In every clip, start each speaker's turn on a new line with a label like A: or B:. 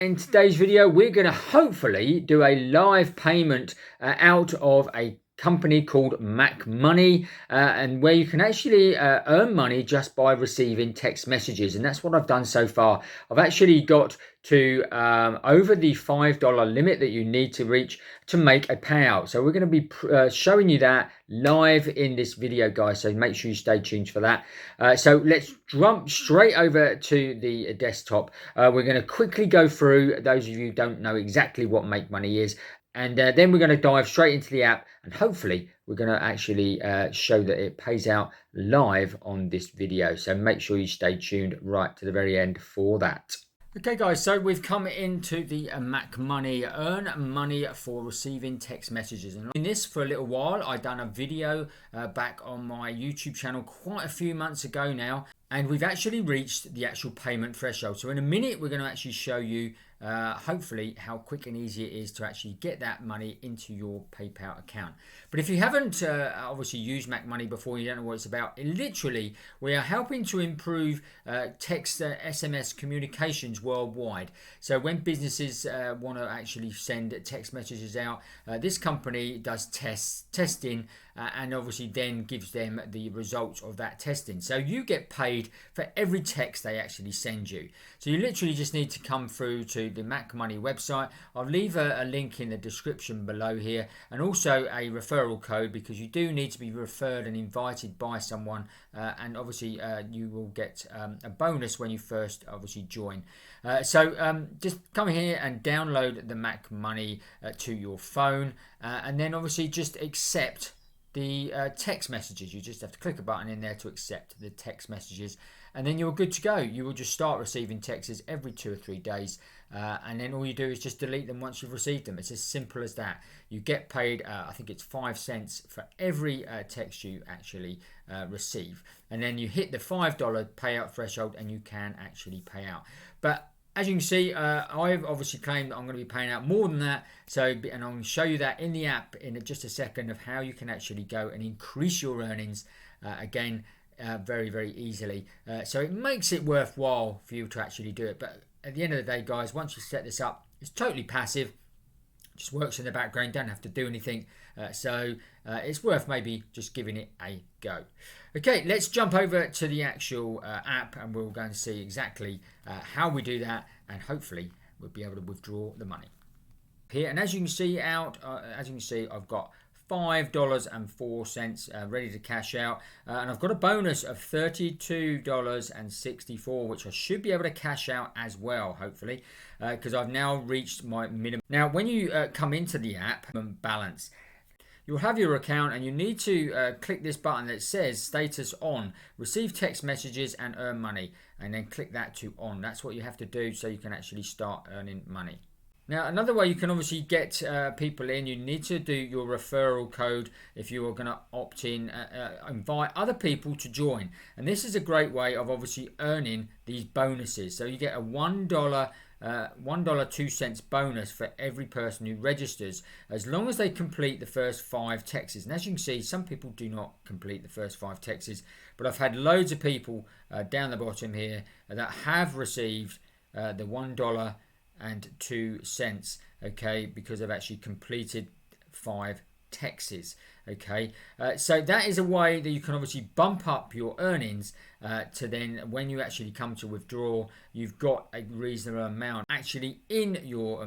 A: In today's video, we're going to hopefully do a live payment out of a company called McMoney, and where you can actually earn money just by receiving text messages. And that's what I've done so far. I've actually got to over the $5 limit that you need to reach to make a payout. So we're going to be showing you that live in this video, guys, so make sure you stay tuned for that. So let's jump straight over to the desktop. We're going to quickly go through, those of you who don't know exactly what MakeMoney is, and then we're going to dive straight into the app, and hopefully we're going to actually show that it pays out live on this video. So make sure you stay tuned right to the very end for that. Okay guys, so we've come into the McMoney, earn money for receiving text messages. And in this for a little while, I've done a video back on my YouTube channel quite a few months ago now, and we've actually reached the actual payment threshold. So in a minute, we're going to actually show you hopefully how quick and easy it is to actually get that money into your PayPal account. But if you haven't obviously used McMoney before, you don't know what it's about, literally we are helping to improve text SMS communications worldwide. So when businesses want to actually send text messages out, this company does testing and obviously then gives them the results of that testing. So you get paid for every text they actually send you. So you literally just need to come through to the McMoney website. I'll leave a link in the description below here, and also a referral code, because you do need to be referred and invited by someone, and obviously you will get a bonus when you first obviously join. So just come here and download the McMoney to your phone, and then obviously just accept the text messages. You just have to click a button in there to accept the text messages, and then you're good to go. You will just start receiving texts every 2 or 3 days, and then all you do is just delete them once you've received them. It's as simple as that. You get paid, I think it's 5 cents for every text you actually receive, and then you hit the $5 payout threshold and you can actually pay out. But as you can see, I've obviously claimed that I'm going to be paying out more than that. So, and I'm going to show you that in the app in just a second, of how you can actually go and increase your earnings again very, very easily. So it makes it worthwhile for you to actually do it. But at the end of the day, guys, once you set this up, it's totally passive. Just works in the background, don't have to do anything. So it's worth maybe just giving it a go. Okay, let's jump over to the actual app, and we'll go and see exactly how we do that, and hopefully we'll be able to withdraw the money here. And as you can see I've got $5.04 ready to cash out, and I've got a bonus of $32.64, which I should be able to cash out as well, hopefully, because I've now reached my minimum. Now when you come into the app, balance, you'll have your account, and you need to click this button that says status on, receive text messages and earn money, and then click that to on. That's what you have to do so you can actually start earning money. Now, another way you can obviously get people in, you need to do your referral code if you are going to opt in, invite other people to join. And this is a great way of obviously earning these bonuses. So you get a $1.02 bonus for every person who registers, as long as they complete the first 5 texts. And as you can see, some people do not complete the first 5 texts, but I've had loads of people down the bottom here that have received the $1.02, okay, because they've actually completed 5 texts. Okay, so that is a way that you can obviously bump up your earnings to then when you actually come to withdraw, you've got a reasonable amount actually in your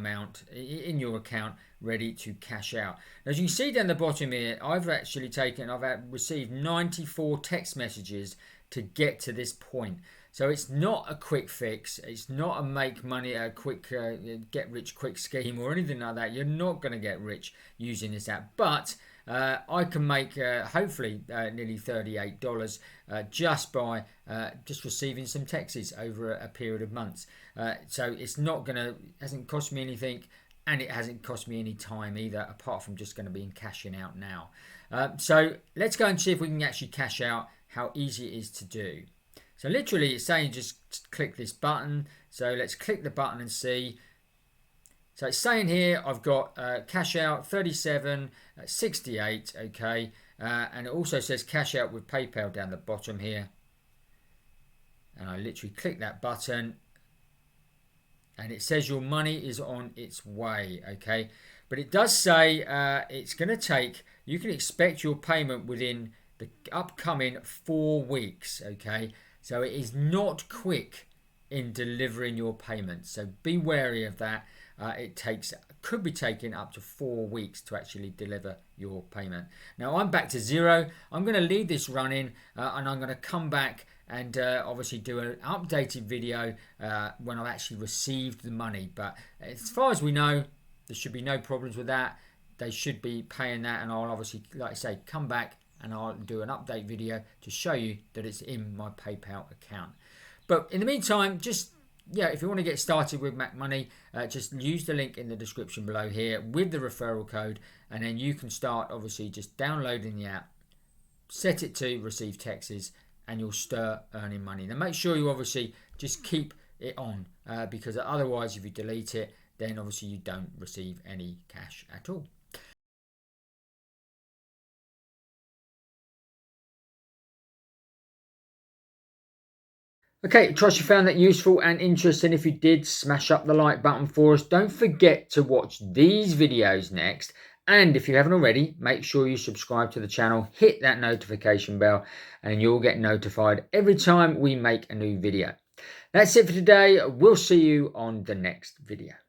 A: account ready to cash out. As you can see down the bottom here, I've received 94 text messages to get to this point. So it's not a quick fix. It's not a make money, a quick get rich quick scheme or anything like that. You're not going to get rich using this app. But I can make hopefully nearly $38 just by just receiving some texts over a period of months. So it's hasn't cost me anything, and it hasn't cost me any time either, apart from just going to be cashing out now. So let's go and see if we can actually cash out, how easy it is to do. So literally it's saying just click this button. So let's click the button and see. So it's saying here I've got cash out 37.68, okay, and it also says cash out with PayPal down the bottom here. And I literally click that button, and it says your money is on its way. Okay, but it does say it's going to take, you can expect your payment within the upcoming 4 weeks. Okay, so it is not quick in delivering your payment, so be wary of that. It could be taking up to 4 weeks to actually deliver your payment. Now I'm back to zero. I'm going to leave this running, and I'm going to come back and obviously do an updated video when I've actually received the money. But as far as we know, there should be no problems with that. They should be paying that, and I'll obviously, like I say, come back and I'll do an update video to show you that it's in my PayPal account. But in the meantime, just if you want to get started with McMoney, just use the link in the description below here with the referral code, and then you can start obviously just downloading the app, set it to receive texts, and you'll start earning money. Now make sure you obviously just keep it on, because otherwise if you delete it, then obviously you don't receive any cash at all. Okay, trust you found that useful and interesting. If you did, smash up the like button for us. Don't forget to watch these videos next. And if you haven't already, make sure you subscribe to the channel, hit that notification bell, and you'll get notified every time we make a new video. That's it for today. We'll see you on the next video.